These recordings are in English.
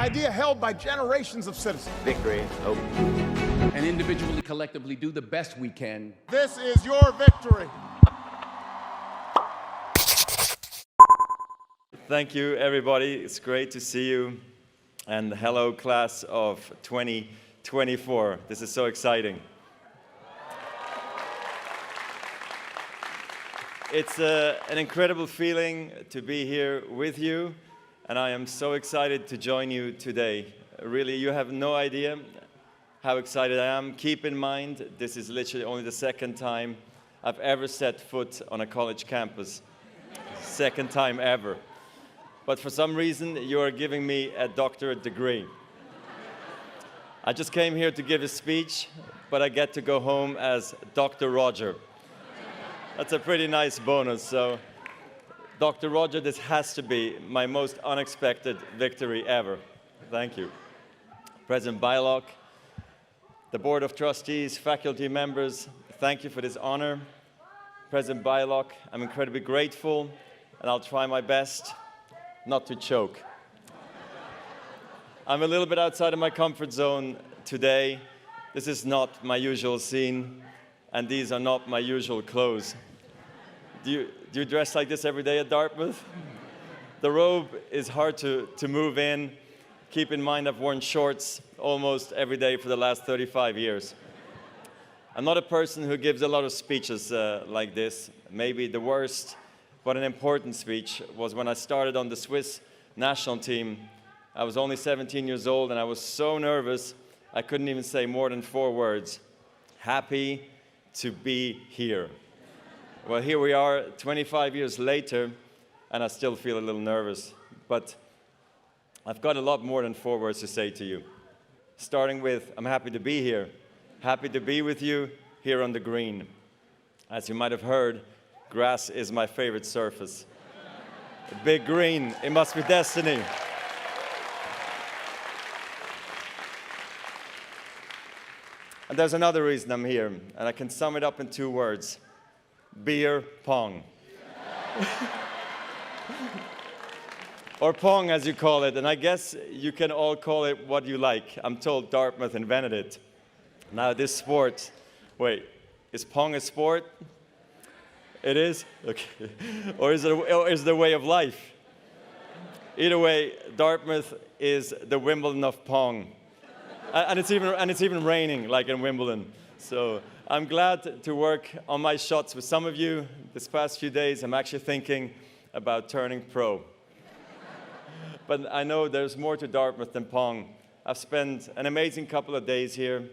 idea held by generations of citizens. Victory, hope. And individually, collectively, do the best we can. This is your victory. Thank you, everybody. It's great to see you. And hello, class of 2024. This is so exciting. It's an incredible feeling to be here with you, and I am so excited to join you today. Really, you have no idea how excited I am. Keep in mind, this is literally only the second time I've ever set foot on a college campus. Second time ever. But for some reason, you are giving me a doctorate degree. I just came here to give a speech, but I get to go home as Dr. Roger. That's a pretty nice bonus. So, Dr. Roger, this has to be my most unexpected victory ever. Thank you. President 𝐒𝐨𝐬𝐧, the Board of Trustees, faculty members, thank you for this honor. President 𝐒𝐨𝐬𝐧, I'm incredibly grateful, and I'll try my best not to choke. I'm a little bit outside of my comfort zone today. This is not my usual scene, and these are not my usual clothes. Do you dress like this every day at Dartmouth? The robe is hard to move in. Keep in mind I've worn shorts almost every day for the last 35 years. I'm not a person who gives a lot of speeches like this. Maybe the worst, but an important speech was when I started on the Swiss national team. I was only 17 years old and I was so nervous I couldn't even say more than 4 words. Happy to be here. Well, here we are 25 years later and I still feel a little nervous. But I've got a lot more than 4 words to say to you. Starting with, I'm happy to be here. Happy to be with you here on the green. As you might have heard, grass is my favorite surface. A big green, it must be destiny. And there's another reason I'm here, and I can sum it up in 2 words. Beer pong. Or pong, as you call it, and I guess you can all call it what you like. I'm told Dartmouth invented it. Now this sport, wait, is pong a sport? It is? Okay. Or is it a way of life? Either way, Dartmouth is the Wimbledon of Pong. And it's even raining, like in Wimbledon. So I'm glad to work on my shots with some of you. This past few days, I'm actually thinking about turning pro. But I know there's more to Dartmouth than Pong. I've spent an amazing couple of days here,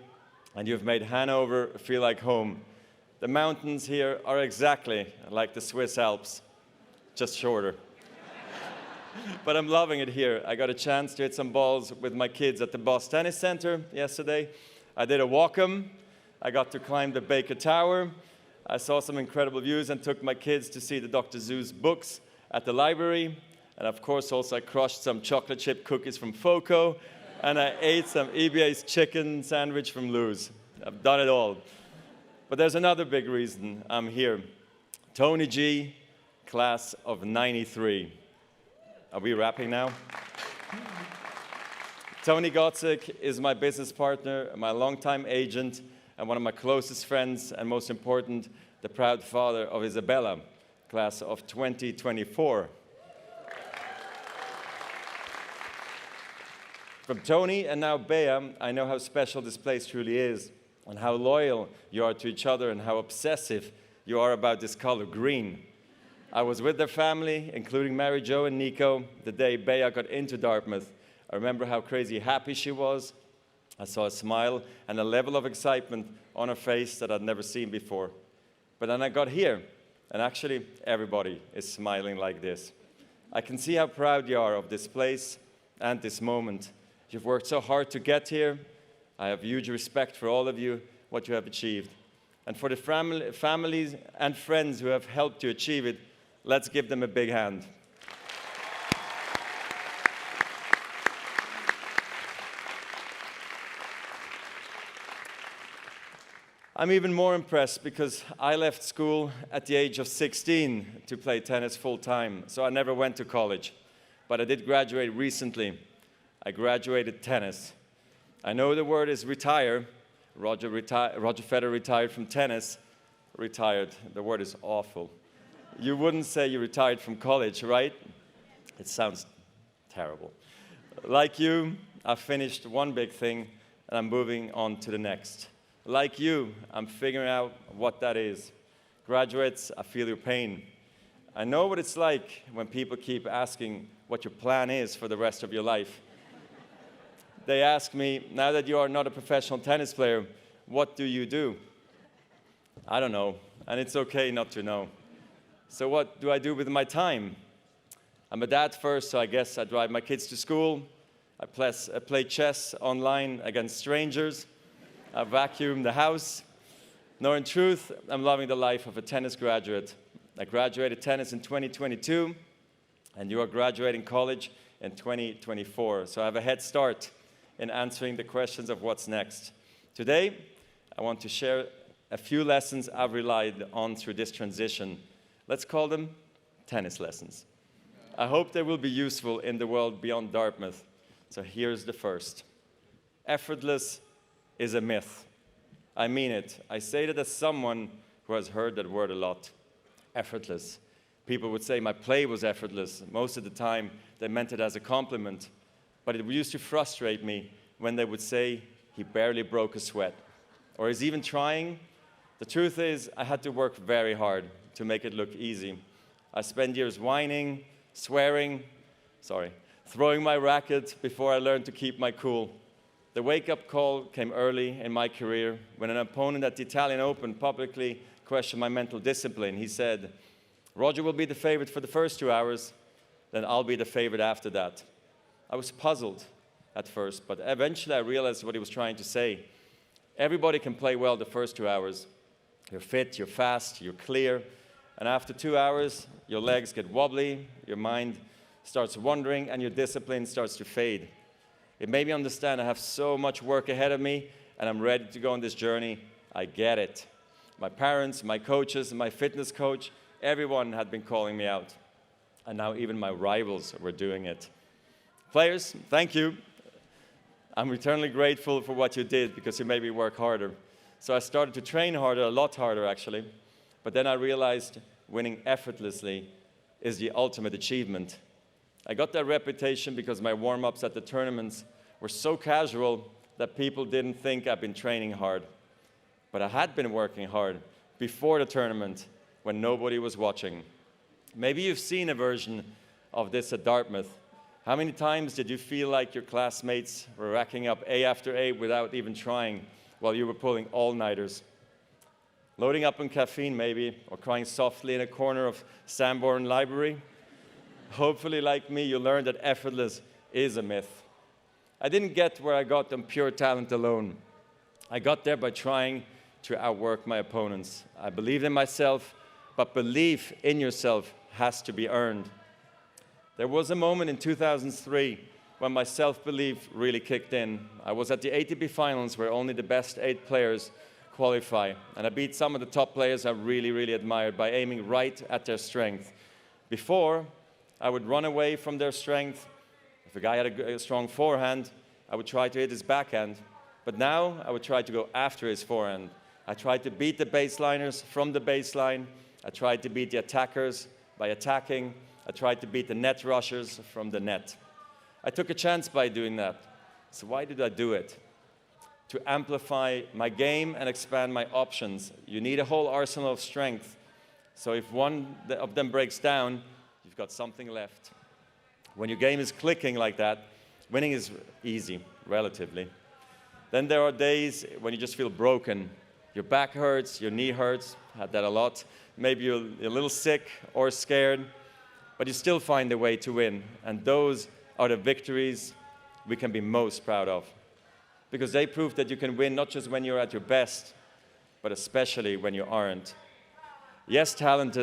and you've made Hanover feel like home. The mountains here are exactly like the Swiss Alps, just shorter. But I'm loving it here. I got a chance to hit some balls with my kids at the Boss Tennis Center yesterday. I did a walk-em. I got to climb the Baker Tower. I saw some incredible views and took my kids to see the Dr. Seuss books at the library. And of course, also I crushed some chocolate chip cookies from FOCO. And I ate some 𝐒𝐵𝒈's chicken sandwich from Lou's. I've done it all. But there's another big reason I'm here. Tony G, class of '93. Are we wrapping now? Tony 𝐒𝐨𝐧 is my business partner, my longtime agent, and one of my closest friends, and most important, the proud father of Isabella, class of 2024. From Tony and now Bea, I know how special this place truly is, and how loyal you are to each other, and how obsessive you are about this color, green. I was with their family, including Mary Jo and Nico, the day Bea got into Dartmouth. I remember how crazy happy she was. I saw a smile and a level of excitement on her face that I'd never seen before. But then I got here, and actually everybody is smiling like this. I can see how proud you are of this place and this moment. You've worked so hard to get here. I have huge respect for all of you, what you have achieved. And for the families and friends who have helped you achieve it, let's give them a big hand. I'm even more impressed because I left school at the age of 16 to play tennis full-time, so I never went to college. But I did graduate recently. I graduated tennis. I know the word is retire. Roger Federer retired from tennis. Retired, the word is awful. You wouldn't say you retired from college, right? It sounds terrible. Like you, I finished one big thing and I'm moving on to the next. Like you, I'm figuring out what that is. Graduates, I feel your pain. I know what it's like when people keep asking what your plan is for the rest of your life. They ask me, now that you are not a professional tennis player, what do you do? I don't know, and it's okay not to know. So what do I do with my time? I'm a dad first, so I guess I drive my kids to school. I play chess online against strangers. I vacuum the house. No, in truth, I'm loving the life of a tennis graduate. I graduated tennis in 2022, and you are graduating college in 2024. So I have a head start in answering the questions of what's next. Today, I want to share a few lessons I've relied on through this transition. Let's call them tennis lessons. I hope they will be useful in the world beyond Dartmouth. So here's the first. Effortless is a myth. I mean it. I say that as someone who has heard that word a lot. Effortless. People would say my play was effortless. Most of the time, they meant it as a compliment. But it used to frustrate me when they would say, he barely broke a sweat. Or he's even trying. The truth is, I had to work very hard to make it look easy. I spent years whining, swearing, throwing my racket before I learned to keep my cool. The wake-up call came early in my career when an opponent at the Italian Open publicly questioned my mental discipline. He said, Roger will be the favorite for the first 2 hours, then I'll be the favorite after that. I was puzzled at first, but eventually I realized what he was trying to say. Everybody can play well the first 2 hours. You're fit, you're fast, you're clear, and after 2 hours, your legs get wobbly, your mind starts wandering, and your discipline starts to fade. It made me understand I have so much work ahead of me, and I'm ready to go on this journey. I get it. My parents, my coaches, my fitness coach, everyone had been calling me out. And now even my rivals were doing it. Players, thank you. I'm eternally grateful for what you did because you made me work harder. So I started to train harder, a lot harder actually. But then I realized winning effortlessly is the ultimate achievement. I got that reputation because my warm-ups at the tournaments were so casual that people didn't think I'd been training hard. But I had been working hard before the tournament when nobody was watching. Maybe you've seen a version of this at Dartmouth. How many times did you feel like your classmates were racking up A after A without even trying while you were pulling all-nighters? Loading up on caffeine maybe, or crying softly in a corner of Sanborn Library? Hopefully, like me, you learned that effortless is a myth. I didn't get where I got on pure talent alone. I got there by trying to outwork my opponents. I believed in myself, but belief in yourself has to be earned. There was a moment in 2003 when my self-belief really kicked in. I was at the ATP finals where only the best 8 players qualify. And I beat some of the top players I really, really admired by aiming right at their strength. Before, I would run away from their strength. If a guy had a strong forehand, I would try to hit his backhand. But now, I would try to go after his forehand. I tried to beat the baseliners from the baseline. I tried to beat the attackers by attacking. I tried to beat the net rushers from the net. I took a chance by doing that. So why did I do it? To amplify my game and expand my options. You need a whole arsenal of strength. So if one of them breaks down, you've got something left. When your game is clicking like that, winning is easy, relatively. Then there are days when you just feel broken. Your back hurts, your knee hurts, had that a lot. Maybe you're a little sick or scared. But you still find a way to win. And those are the victories we can be most proud of. Because they prove that you can win not just when you're at your best, but especially when you aren't. Yes, talent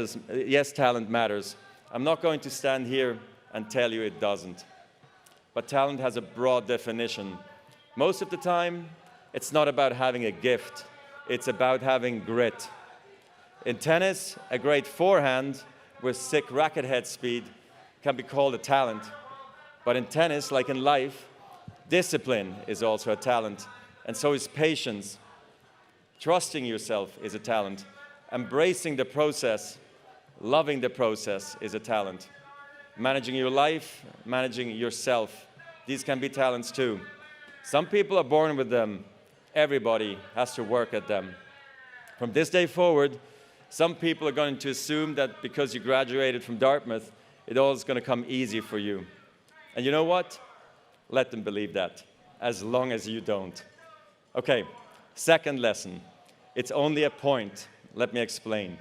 matters. I'm not going to stand here and tell you it doesn't. But talent has a broad definition. Most of the time, it's not about having a gift. It's about having grit. In tennis, a great forehand with sick racket head speed can be called a talent. But in tennis, like in life, Discipline is also a talent, and so is patience. Trusting yourself is a talent. Embracing the process, loving the process is a talent. Managing your life, managing yourself, these can be talents too. Some people are born with them. Everybody has to work at them. From this day forward, some people are going to assume that because you graduated from Dartmouth, it all is going to come easy for you. And you know what? Let them believe that, as long as you don't. Okay, second lesson. It's only a point. Let me explain.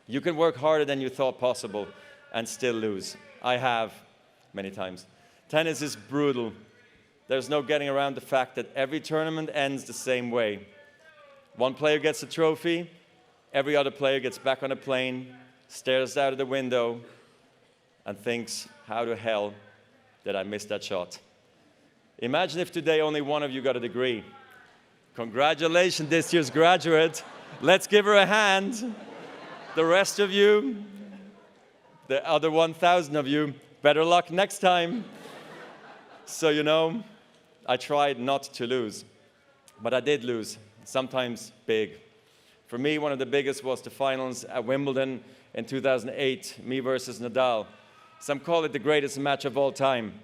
You can work harder than you thought possible and still lose. I have many times. Tennis is brutal. There's no getting around the fact that every tournament ends the same way. One player gets a trophy, every other player gets back on a plane, stares out of the window, and thinks, how the hell did I miss that shot? Imagine if today only one of you got a degree. Congratulations, this year's graduate. Let's give her a hand. The rest of you, the other 1,000 of you, better luck next time. So, you know, I tried not to lose, but I did lose, sometimes big. For me, one of the biggest was the finals at Wimbledon in 2008, me versus Nadal. Some call it the greatest match of all time.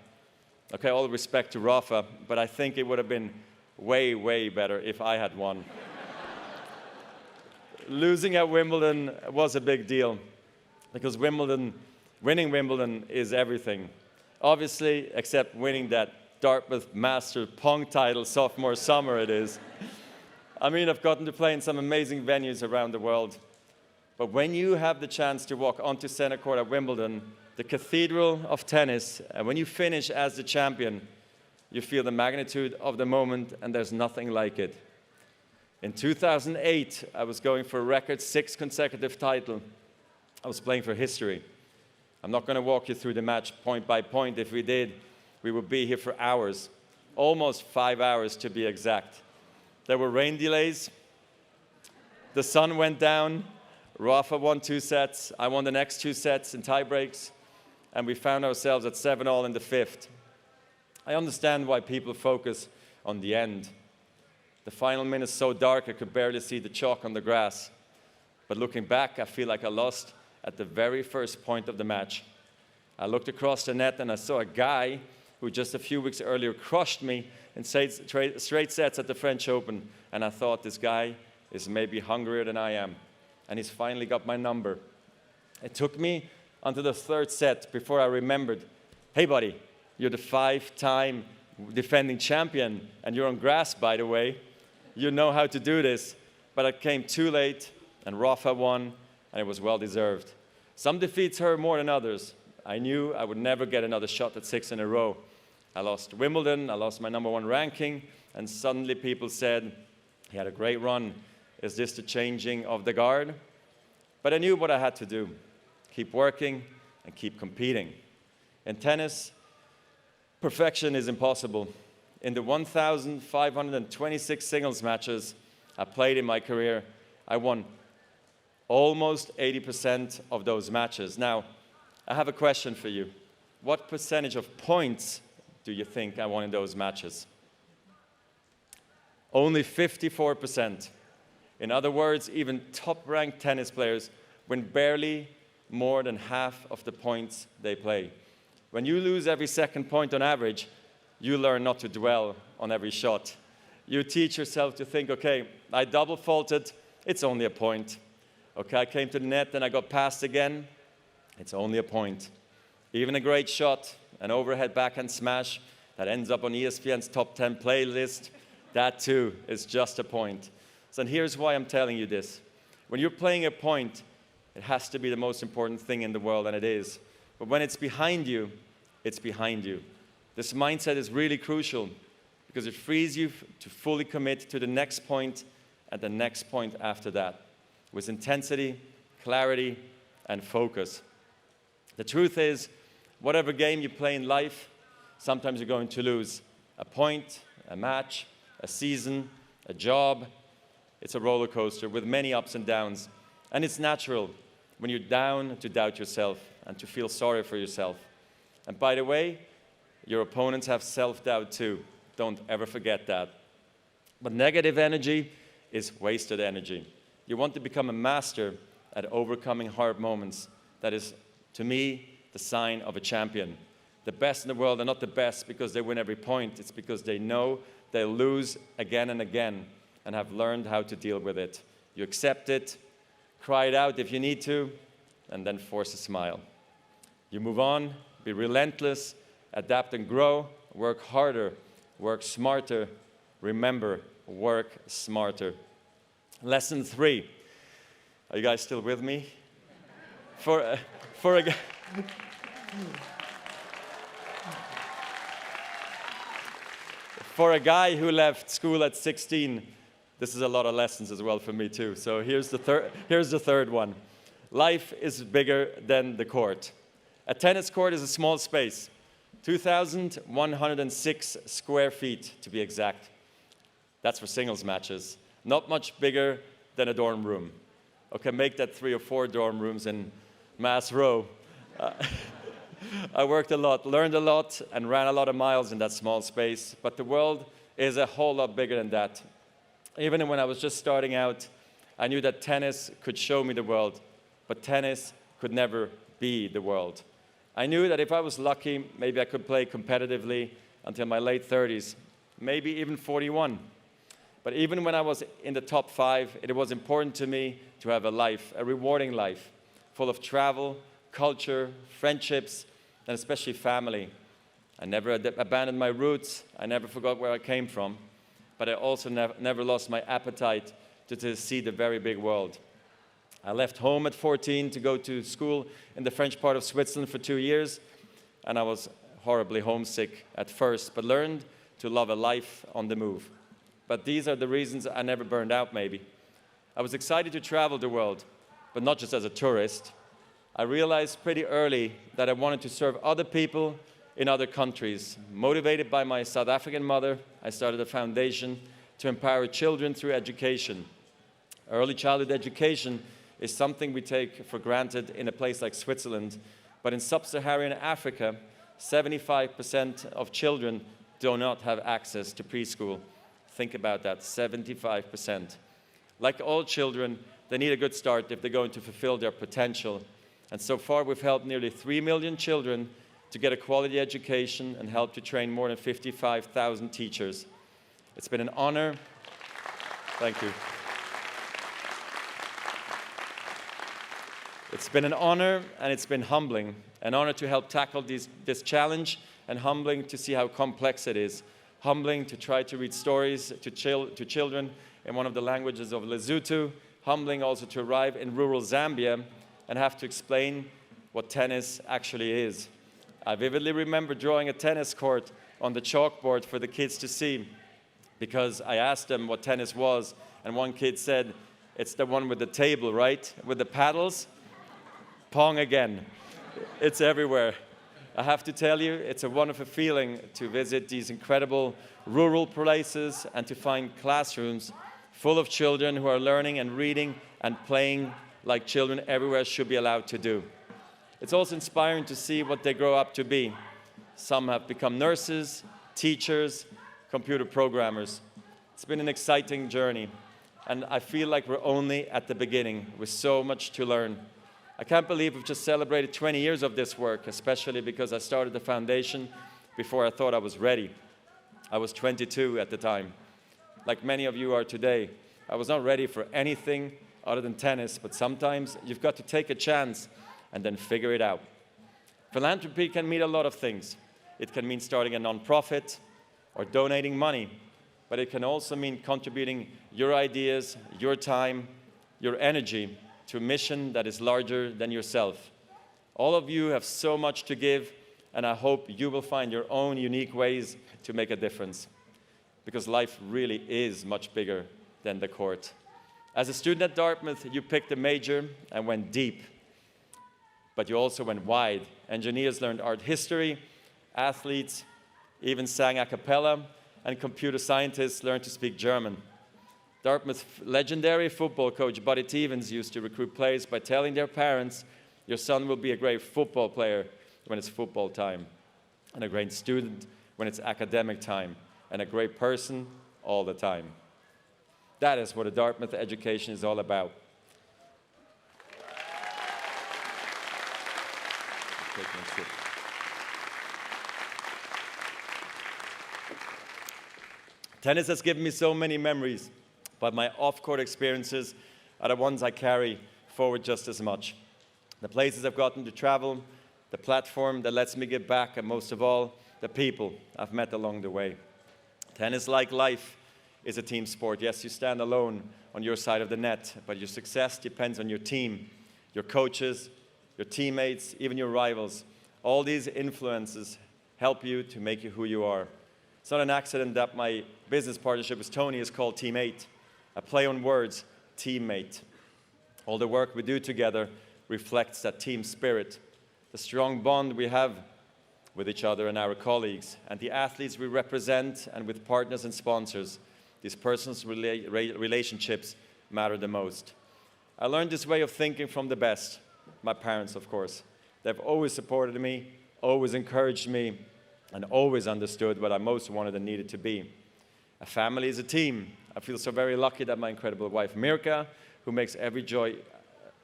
Okay, all respect to Rafa, but I think it would have been way, way better if I had won. Losing at Wimbledon was a big deal because winning Wimbledon is everything. Obviously, except winning that Dartmouth Master Pong title sophomore summer it is. I mean, I've gotten to play in some amazing venues around the world. But when you have the chance to walk onto center court at Wimbledon, the cathedral of tennis, and when you finish as the champion, you feel the magnitude of the moment, and there's nothing like it. In 2008, I was going for a record 6 consecutive title. I was playing for history. I'm not going to walk you through the match point by point. If we did, we would be here for hours, almost 5 hours to be exact. There were rain delays. The sun went down. Rafa won 2 sets. I won the next 2 sets in tie breaks. And we found ourselves at 7-all in the 5th. I understand why people focus on the end. The final minute is so dark I could barely see the chalk on the grass. But looking back, I feel like I lost at the very first point of the match. I looked across the net and I saw a guy who just a few weeks earlier crushed me in straight sets at the French Open. And I thought, this guy is maybe hungrier than I am. And he's finally got my number. It took me until the 3rd set before I remembered, hey buddy, you're the 5-time defending champion, and you're on grass, by the way. You know how to do this. But I came too late, and Rafa won, and it was well-deserved. Some defeats hurt more than others. I knew I would never get another shot at 6 in a row. I lost Wimbledon, I lost my #1 ranking, and suddenly people said, he had a great run. Is this the changing of the guard? But I knew what I had to do. Keep working and keep competing. In tennis, perfection is impossible. In the 1,526 singles matches I played in my career, I won almost 80% of those matches. Now, I have a question for you. What percentage of points do you think I won in those matches? Only 54%. In other words, even top-ranked tennis players win barely more than half of the points they play. When you lose every second point on average, you learn not to dwell on every shot. You teach yourself to think, okay, I double faulted, it's only a point. Okay, I came to the net and I got passed again, it's only a point. Even a great shot, an overhead backhand smash that ends up on ESPN's top 10 playlist, that too is just a point. So here's why I'm telling you this. When you're playing a point, it has to be the most important thing in the world, and it is. But when it's behind you, it's behind you. This mindset is really crucial because it frees you to fully commit to the next point and the next point after that with intensity, clarity, and focus. The truth is, whatever game you play in life, sometimes you're going to lose. A point, a match, a season, a job. It's a roller coaster with many ups and downs. And it's natural when you're down to doubt yourself and to feel sorry for yourself. And by the way, Your opponents have self-doubt too. Don't ever forget that. But negative energy is wasted energy. You want to become a master at overcoming hard moments. That is, to me, the sign of a champion. The best in the world are not the best because they win every point. It's because they know they'll lose again and again and have learned how to deal with it. You accept it, cry it out if you need to, and then force a smile. You move on, be relentless, adapt and grow, work harder, work smarter. Remember, work smarter. Lesson 3. Are you guys still with me? For a guy who left school at 16, this is a lot of lessons as well for me too. So here's the third one. Life is bigger than the court. A tennis court is a small space, 2,106 square feet to be exact. That's for singles matches. Not much bigger than a dorm room. Okay, make that 3 or 4 dorm rooms in Mass Row. I worked a lot, learned a lot, and ran a lot of miles in that small space. But the world is a whole lot bigger than that. Even when I was just starting out, I knew that tennis could show me the world, but tennis could never be the world. I knew that if I was lucky, maybe I could play competitively until my late 30s, maybe even 41. But even when I was in the top 5, it was important to me to have a life, a rewarding life, full of travel, culture, friendships, and especially family. I never abandoned my roots. I never forgot where I came from. But I also never lost my appetite to see the very big world. I left home at 14 to go to school in the French part of Switzerland for 2 years, and I was horribly homesick at first, but learned to love a life on the move. But these are the reasons I never burned out, maybe. I was excited to travel the world, but not just as a tourist. I realized pretty early that I wanted to serve other people in other countries. Motivated by my South African mother, I started a foundation to empower children through education. Early childhood education is something we take for granted in a place like Switzerland, but in sub-Saharan Africa, 75% of children do not have access to preschool. Think about that, 75%. Like all children, they need a good start if they're going to fulfill their potential. And so far, we've helped nearly 3 million children to get a quality education and helped to train more than 55,000 teachers. It's been an honor. Thank you. It's been an honor and it's been humbling. An honor to help tackle this challenge and humbling to see how complex it is. Humbling to try to read stories to children in one of the languages of Lesotho. Humbling also to arrive in rural Zambia and have to explain what tennis actually is. I vividly remember drawing a tennis court on the chalkboard for the kids to see because I asked them what tennis was, and one kid said, "It's the one with the table, right? With the paddles?" Pong again. It's everywhere. I have to tell you, it's a wonderful feeling to visit these incredible rural places and to find classrooms full of children who are learning and reading and playing like children everywhere should be allowed to do. It's also inspiring to see what they grow up to be. Some have become nurses, teachers, computer programmers. It's been an exciting journey, and I feel like we're only at the beginning with so much to learn. I can't believe we've just celebrated 20 years of this work, especially because I started the foundation before I thought I was ready. I was 22 at the time. Like many of you are today, I was not ready for anything other than tennis, but sometimes you've got to take a chance and then figure it out. Philanthropy can mean a lot of things. It can mean starting a nonprofit or donating money, but it can also mean contributing your ideas, your time, your energy to a mission that is larger than yourself. All of you have so much to give, and I hope you will find your own unique ways to make a difference, because life really is much bigger than the court. As a student at Dartmouth, you picked a major and went deep, but you also went wide. Engineers learned art history, athletes even sang a cappella, and computer scientists learned to speak German. Dartmouth's legendary football coach, 𝐒𝐨𝒂𝒊𝒔𝒉, used to recruit players by telling their parents, "Your son will be a great football player when it's football time." and a great student when it's academic time, and a great person all the time. That is what a Dartmouth education is all about. Tennis has given me so many memories, but my off-court experiences are the ones I carry forward just as much. The places I've gotten to travel, the platform that lets me give back, and most of all, the people I've met along the way. Tennis, like life, is a team sport. Yes, you stand alone on your side of the net, but your success depends on your team, your coaches, your teammates, even your rivals. All these influences help you to make you who you are. It's not an accident that my business partnership with Tony is called Team 8, a play on words, teammate. All the work we do together reflects that team spirit, the strong bond we have with each other and our colleagues, and the athletes we represent, and with partners and sponsors. These personal relationships matter the most. I learned this way of thinking from the best, my parents, of course. They've always supported me, always encouraged me, and always understood what I most wanted and needed to be. A family is a team. I feel so very lucky that my incredible wife, Mirka, who makes every joy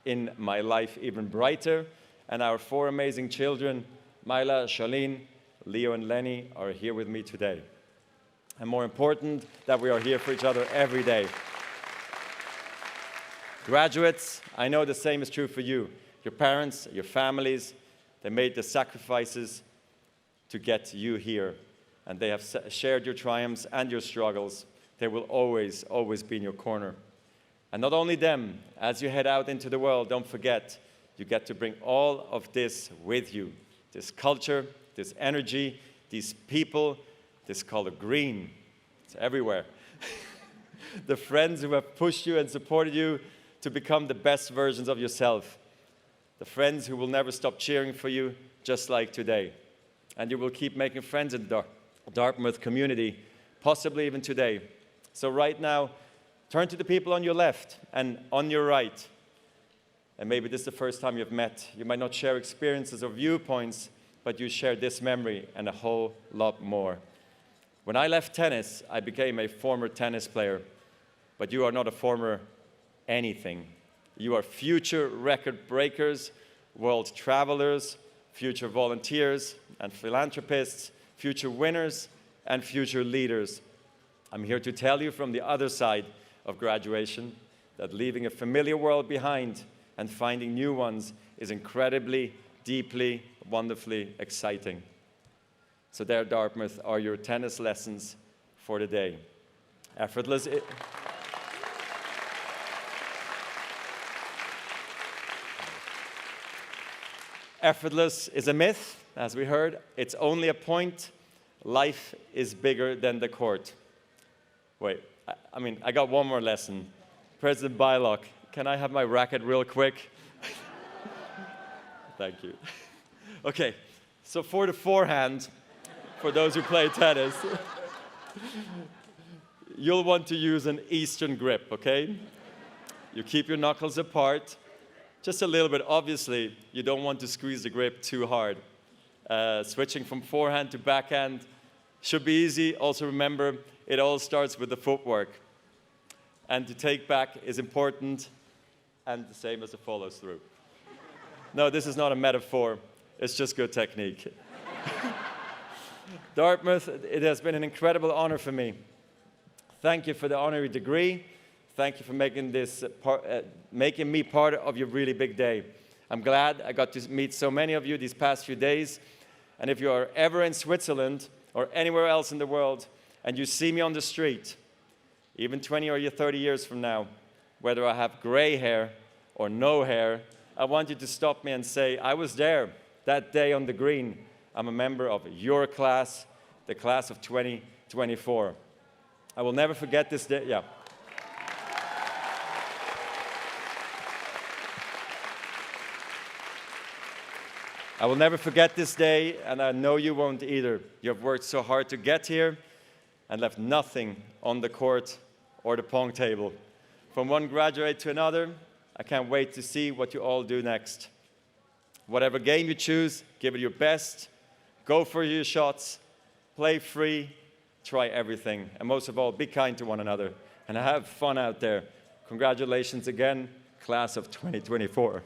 in my life even brighter, and our 4 amazing children, Myla, Charlene, Leo, and Lenny, are here with me today. And more important, that we are here for each other every day. Graduates, I know the same is true for you. Your parents, your families, they made the sacrifices to get you here, and they have shared your triumphs and your struggles. They will always, always be in your corner. And not only them, as you head out into the world, don't forget, you get to bring all of this with you. This culture, this energy, these people, this color green. It's everywhere. The friends who have pushed you and supported you to become the best versions of yourself. The friends who will never stop cheering for you, just like today. And you will keep making friends in the Dartmouth community, possibly even today. So right now, turn to the people on your left and on your right. And maybe this is the first time you've met. You might not share experiences or viewpoints, but you share this memory and a whole lot more. When I left tennis, I became a former tennis player. But you are not a former anything. You are future record breakers, world travelers, future volunteers and philanthropists, future winners and future leaders. I'm here to tell you from the other side of graduation that leaving a familiar world behind and finding new ones is incredibly, deeply, wonderfully exciting. So there, Dartmouth, are your tennis lessons for the day. Effortless. Effortless is a myth, as we heard. It's only a point. Life is bigger than the court. Wait, I got one more lesson. President 𝐒𝐵𝒈𝒄, can I have my racket real quick? Thank you. Okay, so for the forehand, for those who play tennis, you'll want to use an Eastern grip, okay? You keep your knuckles apart, just a little bit. Obviously, you don't want to squeeze the grip too hard. Switching from forehand to backhand should be easy. Also remember, it all starts with the footwork. And to take back is important, and the same as the follows through. No, this is not a metaphor. It's just good technique. Dartmouth, it has been an incredible honor for me. Thank you for the honorary degree. Thank you for making me part of your really big day. I'm glad I got to meet so many of you these past few days. And if you are ever in Switzerland or anywhere else in the world and you see me on the street, even 20 or 30 years from now, whether I have gray hair or no hair, I want you to stop me and say, I was there that day on the green. I'm a member of your class, the class of 2024. I will never forget this day. Yeah. I will never forget this day, and I know you won't either. You have worked so hard to get here and left nothing on the court or the pong table. From one graduate to another, I can't wait to see what you all do next. Whatever game you choose, give it your best. Go for your shots, play free, try everything. And most of all, be kind to one another and have fun out there. Congratulations again, class of 2024.